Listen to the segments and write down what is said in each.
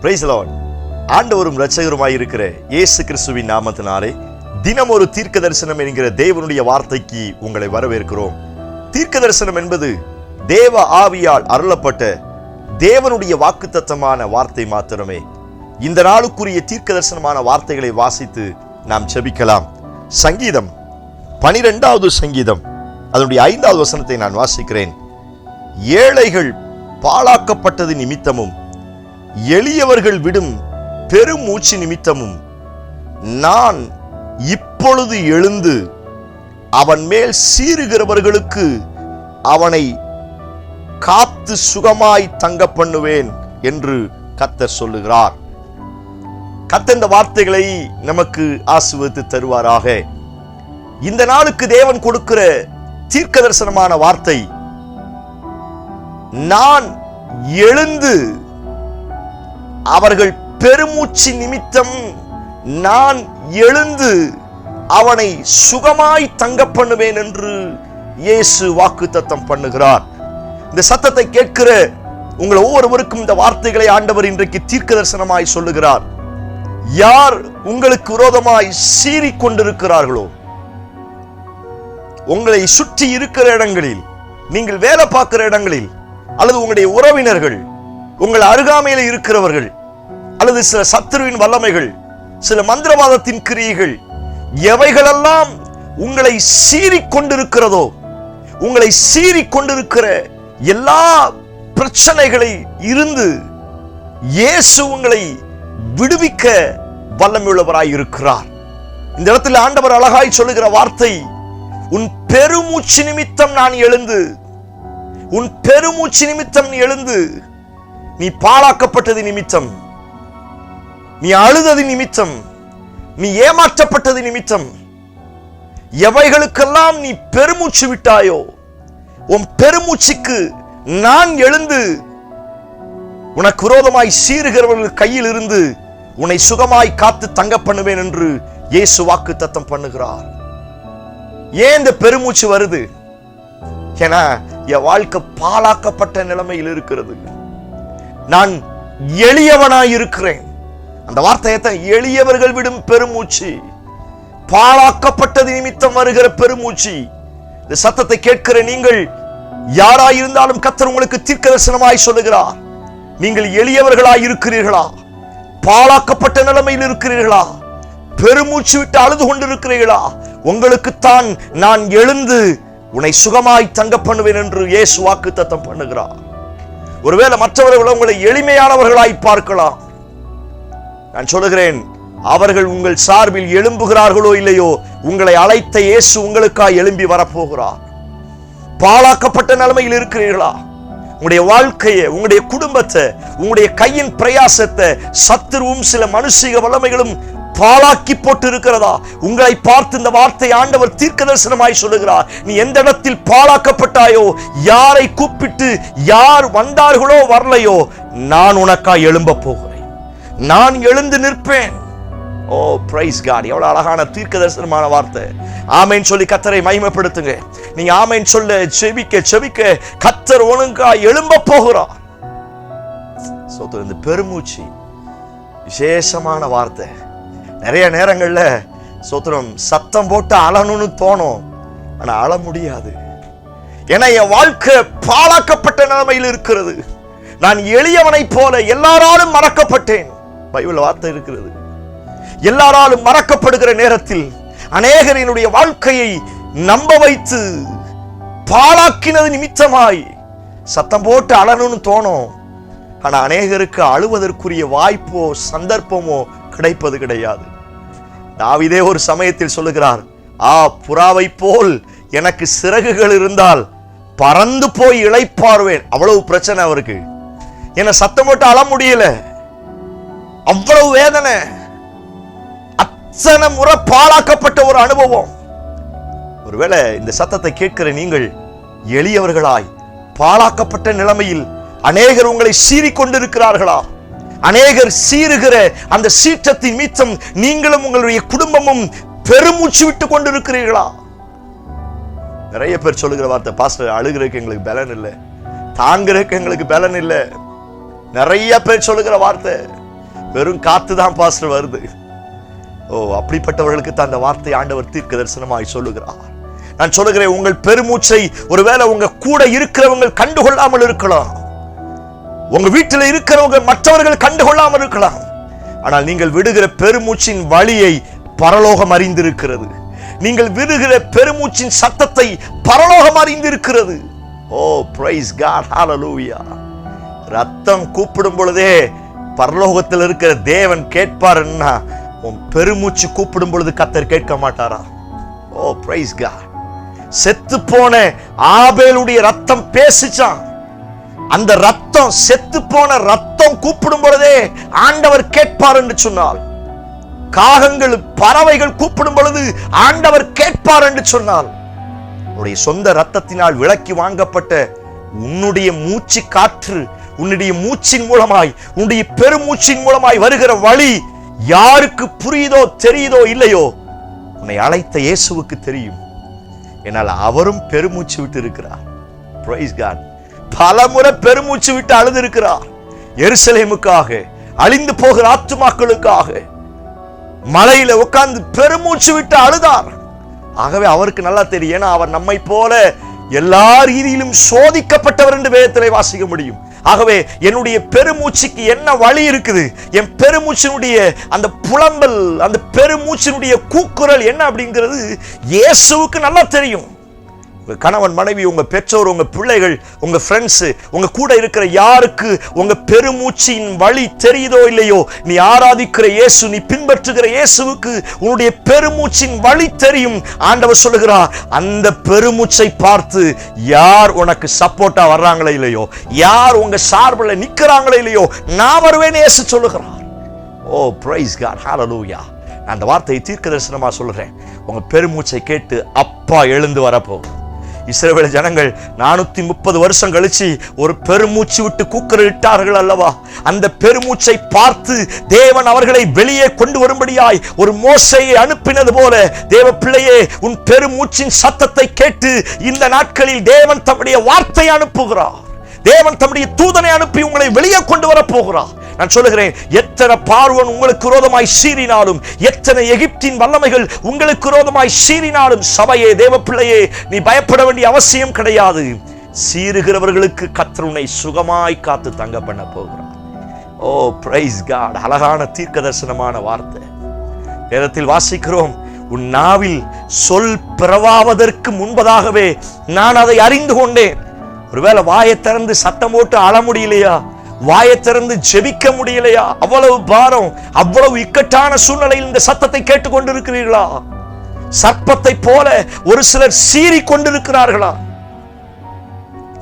Price the Lord. ஆண்டவரும் இரட்சகருமாய் இருக்கிற இயேசு கிறிஸ்துவின் நாமத்தினாலே தினம் ஒரு தீர்க்க தரிசனம் என்கிற தேவனுடைய வார்த்தைக்கு உங்களை வரவேற்கிறோம். தீர்க்க தரிசனம் என்பது தேவ ஆவியால் அருளப்பட்ட தேவனுடைய வாக்குத்தத்தமான வார்த்தை மாத்திரமே. இந்த நாளுக்குரிய தீர்க்க தரிசனமான வார்த்தைகளை வாசித்து நாம் ஜெபிக்கலாம். சங்கீதம் 12வது சங்கீதம் அதனுடைய 5வது வசனத்தை நான் வாசிக்கிறேன். ஏழைகள் பாழாக்கப்பட்டது நிமித்தமும் எளியவர்கள் விடும் பெருமூச்சு நிமித்தமும் நான் இப்பொழுது எழுந்து அவன் மேல் சீறுகிறவர்களுக்கு அவனை காத்து சுகமாய் தங்க பண்ணுவேன் என்று கர்த்தர் சொல்லுகிறார். கர்த்தர் இந்த வார்த்தைகளை நமக்கு ஆசீர்வதித்து தருவாராக. இந்த நாளுக்கு தேவன் கொடுக்கிற தீர்க்க தரிசனமான வார்த்தை, நான் எழுந்து அவர்கள் பெருமூச்சு நிமித்தம் நான் எழுந்து அவனை சுகமாய் தங்க பண்ணுவேன் என்று இயேசு வாக்குத்தத்தம் பண்ணுகிறார். இந்த சத்தத்தை கேட்கிற உங்கள் ஒவ்வொருவருக்கும் இந்த வார்த்தைகளை ஆண்டவர் இன்றைக்கு தீர்க்க தரிசனமாய் சொல்லுகிறார். யார் உங்களுக்கு விரோதமாய் சீறிக் கொண்டிருக்கிறார்களோ, உங்களை சுற்றி இருக்கிற இடங்களில், நீங்கள் வேலை பார்க்கிற இடங்களில், அல்லது உங்களுடைய உறவினர்கள், உங்கள் அருகாமையில் இருக்கிறவர்கள், அல்லது சில சத்துருவின் வல்லமைகள், சில மந்திரவாதத்தின் கிரியைகள், எவைகளெல்லாம் உங்களை சீறிக் கொண்டிருக்கிறதோ, உங்களை சீறிக் கொண்டிருக்கிற எல்லா பிரச்சனைகளை இருந்து இயேசு உங்களை விடுவிக்க வல்லமையுள்ளவராய் இருக்கிறார். இந்த இடத்தில் ஆண்டவர் அழகாய் சொல்லுகிற வார்த்தை, உன் பெருமூச்சு நிமித்தம் நான் எழுந்து, உன் பெருமூச்சு நிமித்தம் நீ எழுந்து, நீ பாழாக்கப்பட்டது நிமித்தம், நீ அழுதது நிமித்தம், நீ ஏமாற்றப்பட்டது நிமித்தம், எவைகளுக்கெல்லாம் நீ பெருமூச்சு விட்டாயோ, உன் பெருமூச்சுக்கு நான் எழுந்து உனக்கு விரோதமாய் சீறுகிறவர்கள் கையில் இருந்து உன்னை சுகமாய் காத்து தங்க பண்ணுவேன் என்று இயேசு வாக்குத்தத்தம் பண்ணுகிறார். ஏன் இந்த பெருமூச்சு வருது? ஏன்னா என் வாழ்க்கை பாழாக்கப்பட்ட நிலைமையில் இருக்கிறது. நான் எளியவனாய் இருக்கிறேன். அந்த வார்த்தையை, எளியவர்கள் விடும் பெருமூச்சு, பாழாக்கப்பட்டது நிமித்தம் வருகிற பெருமூச்சு. இந்த சத்தத்தை கேட்கிற நீங்கள் யாராயிருந்தாலும் கர்த்தர் உங்களுக்கு தீர்க்க தரிசனமாய் சொல்லுகிறார். நீங்கள் எளியவர்களாய் இருக்கிறீர்களா? பாழாக்கப்பட்ட நிலைமையில் இருக்கிறீர்களா? பெருமூச்சு விட்டு அழுது கொண்டிருக்கிறீர்களா? உங்களுக்குத்தான் நான் எழுந்து உன்னை சுகமாய் தங்க பண்ணுவேன் என்று இயேசு வாக்குத்தத்தம் பண்ணுகிறார். ஒருவேளை மற்றவர்கள் உங்களை எளிமையானவர்களாய் பார்க்கலாம். நான் சொல்லுகிறேன், அவர்கள் உங்கள் சார்பில் எழும்புகிறார்களோ இல்லையோ, உங்களை அழைத்த இயேசு உங்களுக்காய் எழும்பி வரப்போகிறார். பாழாக்கப்பட்ட நிலைமையில் இருக்கிறீர்களா? உங்களுடைய வாழ்க்கையை, உங்களுடைய குடும்பத்தை, உங்களுடைய கையின் பிரயாசத்தை சத்துருவும் சில மனுஷிக வல்லமைகளும் பாழாக்கி போட்டு இருக்கிறதா? உங்களை பார்த்து இந்த வார்த்தை ஆண்டவர் தீர்க்க தரிசனமாய் சொல்லுகிறார். நீ எந்த இடத்தில் பாழாக்கப்பட்டாயோ, யாரை கூப்பிட்டு யார் வந்தார்களோ வரலையோ, நான் உனக்காய் எழும்ப போகிறேன், நான் எழுந்து நிற்பேன். ஓ பிரைஸ் காட்! எவ்வளவு அழகான தீர்க்க தரிசனமான வார்த்தை. ஆமென் சொல்லி கர்த்தரை மகிமைப்படுத்துங்க. நீங்க ஆமென் சொல்ல செபிக்க செபிக்க கர்த்தர் உனக்காய் எழும்ப போகிறார். இந்த பெருமூச்சு விசேஷமான வார்த்தை. நிறைய நேரங்கள்ல சோத்திரம் சத்தம் போட்டு அழணும்னு தோணும், ஆனா அழ முடியாது. ஏன்னா என் வாழ்க்கை பாழாக்கப்பட்ட நிலைமையில் இருக்கிறது. நான் எளியவனை போல எல்லாராலும் மறக்கப்பட்டேன். பைபிள் வார்த்தை இருக்கிறது. எல்லாராலும் மறக்கப்படுகிற நேரத்தில் அநேகரினுடைய வாழ்க்கையை நம்ப வைத்து பாழாக்கினது நிமித்தமாய் சத்தம் போட்டு அழணும்னு தோணும், ஆனா அநேகருக்கு அழுவதற்குரிய வாய்ப்போ சந்தர்ப்பமோ கிடைப்பது கிடையாது. தாவீதே ஒரு சமயத்தில் சொல்லுகிறார், புறாவை போல் எனக்கு சிறகுகள் இருந்தால் பறந்து போய் இளைப்பாறுவேன். அவ்வளவு பிரச்சனை அவருக்கு. என்ன சத்தம் போட்டு அழ முடியல, அவ்வளவு வேதனை, அத்தனை முறை பாழாக்கப்பட்ட ஒரு அனுபவம். ஒருவேளை இந்த சத்தத்தை கேட்கிற நீங்கள் எளியவர்களாய் பாழாக்கப்பட்ட நிலைமையில் அநேகர் உங்களை சீறிக் கொண்டிருக்கிறார்களா? அநேகர் சீறுகிற அந்த சீற்றத்தின் மீத்தம் நீங்களும் உங்களுடைய குடும்பமும் பெருமூச்சு விட்டு கொண்டிருக்கிறீர்களா? நிறைய பேர் சொல்லுகிற வார்த்தை, பாஸ்டர் அழுகிறதுக்கு எங்களுக்கு பலன் இல்லை, தாங்கிறதுக்கு எங்களுக்கு பலன் இல்லை. நிறைய பேர் சொல்லுகிற வார்த்தை, வெறும் காத்து தான் பாஸ்டர் வருது. ஓ, அப்படிப்பட்டவர்களுக்கு தான் அந்த வார்த்தை ஆண்டவர் தீர்க்க தரிசனமாய் சொல்லுகிறார். நான் சொல்லுகிறேன், உங்கள் பெருமூச்சை ஒருவேளை உங்க கூட இருக்கிறவங்க கண்டுகொள்ளாமல் இருக்கலாம், உங்க வீட்டில் இருக்கிறவங்க மற்றவர்கள் கண்டுகொள்ளாமல் இருக்கலாம். ஆனால் நீங்கள் விடுகிற பெருமூச்சின் வழியை பரலோகம் அறிந்திருக்கிறது. நீங்கள் விடுகிற பெருமூச்சின் சத்தத்தை பரலோகம் அறிந்திருக்கிறது. ஓ, பிரைஸ் காட், ஹalleluya. ரத்தம் கூப்பிடும் பொழுதே பரலோகத்தில் இருக்கிற தேவன் கேட்பாருன்னா, உன் பெருமூச்சு கூப்பிடும் பொழுது கர்த்தர் கேட்க மாட்டாரா? ஓ, பிரைஸ் காட். செத்து போன ஆபேலுடைய ரத்தம் பேசிச்சான். அந்த ரத்தம், செத்து போன ரத்தம் கூப்பிடும் பொழுதே ஆண்டவர் கேட்பார் என்று சொன்னால், காகங்கள் பறவைகள் கூப்பிடும் பொழுது ஆண்டவர் கேட்பார் என்று சொன்னால், உன்னுடைய சொந்த ரத்தத்தினால் விலக்கி வாங்கப்பட்ட உன்னுடைய மூச்சு காற்று, உன்னுடைய மூச்சின் மூலமாய், உன்னுடைய பெருமூச்சின் மூலமாய் வருகிற வழி யாருக்கு புரியுதோ தெரியுதோ இல்லையோ, உன்னை அழைத்த இயேசுவுக்கு தெரியும். என்னால் அவரும் பெருமூச்சு விட்டு இருக்கிறார். Praise God. பலமுறை பெருமூச்சு விட்டு அழுது இருக்கிறார். எருசலேமுக்காக, அழிந்து போகிற ஆத்துமாக்களுக்காக மலையில உட்கார்ந்து பெருமூச்சு விட்டு அழுதார். ஆகவே அவருக்கு நல்லா தெரியும். ஏன்னா அவர் நம்மை போல எல்லா ரீதியிலும் சோதிக்கப்பட்டவர் என்று வேதத்திலே வாசிக்க முடியும். ஆகவே என்னுடைய பெருமூச்சுக்கு என்ன வழி இருக்குது, என் பெருமூச்சினுடைய அந்த புலம்பல், அந்த பெருமூச்சினுடைய கூக்குரல் என்ன அப்படிங்கிறது இயேசுவுக்கு நல்லா தெரியும். உங்க கணவன், மனைவி, உங்க பெற்றோர், உங்க பிள்ளைகள், உங்க ஃப்ரெண்ட்ஸ், உங்க கூட இருக்கிற யாருக்கு உங்க பெருமூச்சின் வழி தெரியுதோ இல்லையோ, நீ ஆராதிக்கிற இயேசு, நீ பின்பற்றுகிற இயேசுவுக்கு உன்னுடைய பெருமூச்சின் வழி தெரியும். ஆண்டவர் சொல்லுகிறார், அந்த பெருமூச்சை பார்த்து யார் உனக்கு சப்போர்ட்டா வர்றாங்களே இல்லையோ, யார் உங்க சார்பில் நிற்கிறாங்களே இல்லையோ, நான் வருவேன் இயேசு சொல்லுகிறார். ஓ, பிரைஸ் காட், ஹalleluya. நான் அந்த வார்த்தையை தீர்க்க தரிசனமா சொல்றேன். உங்க பெருமூச்சை கேட்டு அப்பா எழுந்து வரப்போகும். இஸ்ரவேல் ஜனங்கள் 430 வருஷம் கழிச்சு ஒரு பெருமூச்சு விட்டு கூக்குரலிட்டார்கள் அல்லவா? அந்த பெருமூச்சை பார்த்து தேவன் அவர்களை வெளியே கொண்டு வரும்படியாய் ஒரு மோசேயை அனுப்பினது போல, தேவ பிள்ளையே, உன் பெருமூச்சின் சத்தத்தை கேட்டு இந்த நாட்களில் தேவன் தம்முடைய வார்த்தையை அனுப்புகிறார். தேவன் தம்முடைய தூதனை அனுப்பி உங்களை வெளியே கொண்டு வர போகிறார். நான் சொல்லுகிறேன், எத்தனை பார்வோன் உங்களுக்கு விரோதமாய் சீறினாலும், எத்தனை எகிப்தின் வல்லமைகள் உங்களுக்கு விரோதமாய் சீறினாலும், சபையே, தேவ பிள்ளையே, நீ பயப்பட வேண்டிய அவசியம் கிடையாது. சீறுகிறவர்களுக்கு கர்த்தர் உன்னை சுகமாய் காத்து தங்க பண்ண போகிறார். ஓ, பிரைஸ் காட். அழகான தீர்க்க தரிசனமான வார்த்தை வேதத்தில் வாசிக்கிறோம். உன் நாவில் சொல் பிறவாவதற்கு முன்பதாகவே நான் அதை அறிந்து கொண்டேன். ஒருவேளை வாயை திறந்து சத்தம் போட்டு அழ முடியலையா? வாயை திறந்து ஜெபிக்க முடியலையா? அவ்வளவு பாரம், அவ்வளவு இக்கட்டான சூழ்நிலையில் இந்த சத்தத்தை கேட்டுக்கொண்டிருக்கிறீர்களா? சர்ப்பத்தை போல ஒரு சிலர் சீறி கொண்டிருக்கிறார்களா?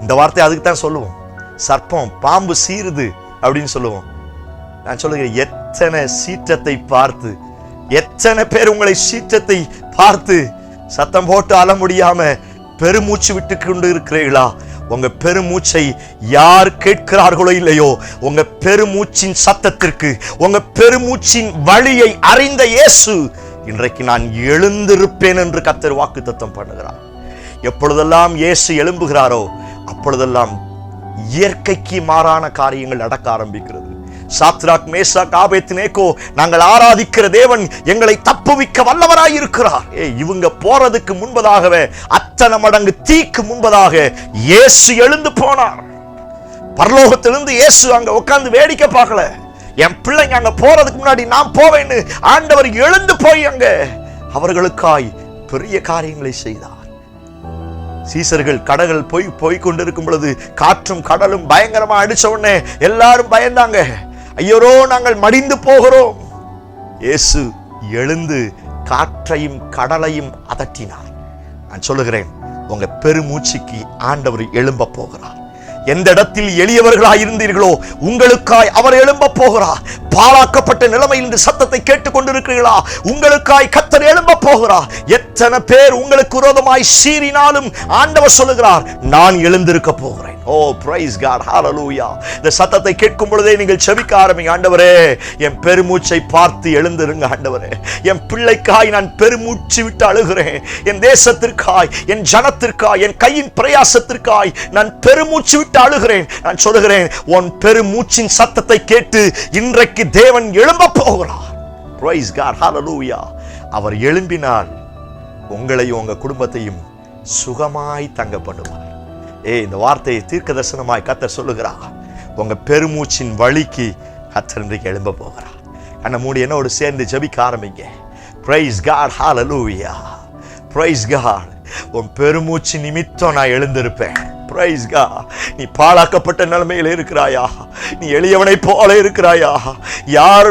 இந்த வார்த்தை அதுக்கு தான் சொல்லுவோம். சர்ப்பம், பாம்பு சீருது அப்படின்னு சொல்லுவோம். நான் சொல்லுகிறேன், எத்தனை சீற்றத்தை பார்த்து, எத்தனை பேர் உங்களை சீற்றத்தை பார்த்து சத்தம் போட்டு அழ முடியாம பெருமூச்சு விட்டு கொண்டு இருக்கிறீர்களா? உங்க பெருமூச்சை யார் கேட்கிறார்களோ இல்லையோ, உங்க பெருமூச்சின் சத்தத்திற்கு, உங்க பெருமூச்சின் வழியை அறிந்த இயேசு இன்றைக்கு நான் எழுந்திருப்பேன் என்று கர்த்தர் வாக்குத்தத்தம் பண்ணுகிறார். எப்பொழுதெல்லாம் இயேசு எழும்புகிறாரோ அப்பொழுதெல்லாம் இயற்கைக்கு மாறான காரியங்கள் நடக்க ஆரம்பிக்கிறது. சாத்ராக், மேஷாக், ஆபேத்நேகோ, நாங்கள் ஆராதிக்கிற தேவன் எங்களை தப்புவிக்க வல்லவராய் இருக்கிறார். இவங்க போறதுக்கு முன்பதாகவே, அத்தனை மடங்கு தீக்கு முன்பதாக இயேசு எழுந்து போனார். பரலோகத்திலிருந்து இயேசு அங்க உட்கார்ந்து வேடிக்கை பார்க்கல. என் பிள்ளைங்க அங்க போறதுக்கு முன்னாடி நான் போவேன்னு ஆண்டவர் எழுந்து போய் அங்க அவர்களுக்காய் பெரிய காரியங்களை செய்தார். சீசர்கள் கடல் போய் கொண்டிருக்கும் பொழுது காற்றும் கடலும் பயங்கரமா அடிச்ச உடனே எல்லாரும் பயந்தாங்க. ஐயோ, நாங்கள் மடிந்து போகிறோம். இயேசு எழுந்து காற்றையும் கடலையும் அதட்டினார். நான் சொல்லுகிறேன், உங்க பெருமூச்சுக்கு ஆண்டவர் எழும்ப போகிறார். எந்த இடத்தில் எளியவர்களாய் இருந்தீர்களோ உங்களுக்காய் அவர் எழும்ப போகிறார். பாழாக்கப்பட்ட நிலைமையில் இந்த சத்தத்தை கேட்டுக் கொண்டிருக்கிறீர்களா? உங்களுக்காய் கர்த்தர் எழும்ப போகிறார். எத்தனை பேர் உங்களுக்கு விரோதமாய் சீறினாலும் ஆண்டவர் சொல்லுகிறார், நான் எழுந்திருக்க போகிறேன். ஓ பிரைஸ் காட், ஹalleluya. இந்த சத்தத்தை கேட்கும் பொழுதே நீங்கள் செபிக்க ஆரம்பிங்க. ஆண்டவரே, என் பெருமூச்சை பார்த்து எழுந்திருங்க. ஆண்டவரே, என் பிள்ளைக்காய் நான் பெருமூச்சு விட்டு அழுகிறேன். என் தேசத்திற்காய், என் ஜனத்திற்காய், என் கையின் பிரயாசத்திற்காய் நான் பெருமூச்சு விட்டு அழுகிறேன். நான் சொல்லுகிறேன், உன் பெருமூச்சின் சத்தத்தை கேட்டு இன்றைக்கு தேவன் எழும்ப போகிறார். பிரைஸ் காட், ஹalleluya. அவர் எழும்பினால் உங்களையும் உங்க குடும்பத்தையும் சுகமாய் தங்க பண்ணுவார். இந்த வார்த்தையை தீர்க்க தரிசனமாய் கர்த்தர் சொல்லுகிறார். உங்க பெருமூச்சின் வழிக்கு கர்த்தர் இன்றைக்கு எழும்ப போகிறார். கண்ணை மூடி என்னோடு சேர்ந்து ஜெபிக்க ஆரம்பிங்க. Praise God, hallelujah. Praise God. உன் பெருமூச்சு நிமித்தம் நான் எழுந்திருப்பேன். Price God. நீ பாழாக்கப்பட்ட நிலைமையில் இருக்கிறாயா? நீ எளியவனை போல இருக்கிறாயா? யார்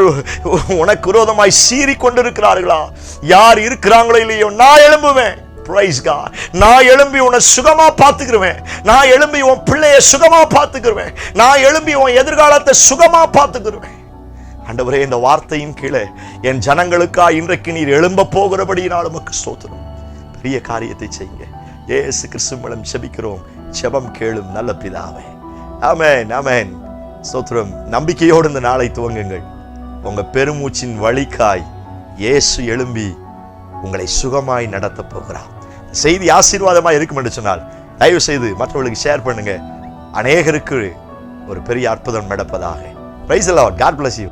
உனக்கு விரோதமாய் சீறி கொண்டிருக்கிறார்களா? யார் இருக்கிறாங்களோ இல்லையோ, நான் எழும்புவேன். Price God. நான் எழும்பி உன்னை சுகமா பார்த்துக்கிறேன். நான் எழும்பி உன் பிள்ளைய சுகமா பார்த்துக்கிறேன். நான் எழும்பி உன் எதிர்காலத்தை சுகமா பார்த்துக்கிறேன். ஆண்டவரே, இந்த வார்த்தையின் கீழே என் ஜனங்களுக்கா இன்றைக்கு நீர் எழும்ப போகிறபடியினால் உமக்கு ஸ்தோத்திரம். பெரிய காரியத்தை செய்யுங்க. இயேசு கிறிஸ்து மூலம் ஜெபிக்கிறோம். ஜெபம் கேளும் நல்ல பிதாவே. ஆமென், ஆமென். ஸ்தோத்திரம். நம்பிக்கையோடு இந்த நாளை துவங்குங்கள். உங்க பெருமூச்சின் வழிக்காய் இயேசு எழும்பி உங்களை சுகமாய் நடத்த போகிறார். செய்தி ஆசீர்வாதமாக இருக்கும் என்று சொன்னால் தயவு செய்து மற்றவர்களுக்கு ஷேர் பண்ணுங்க. அநேகருக்கு ஒரு பெரிய அற்புதம் நடப்பதாக. Praise the Lord. God bless you.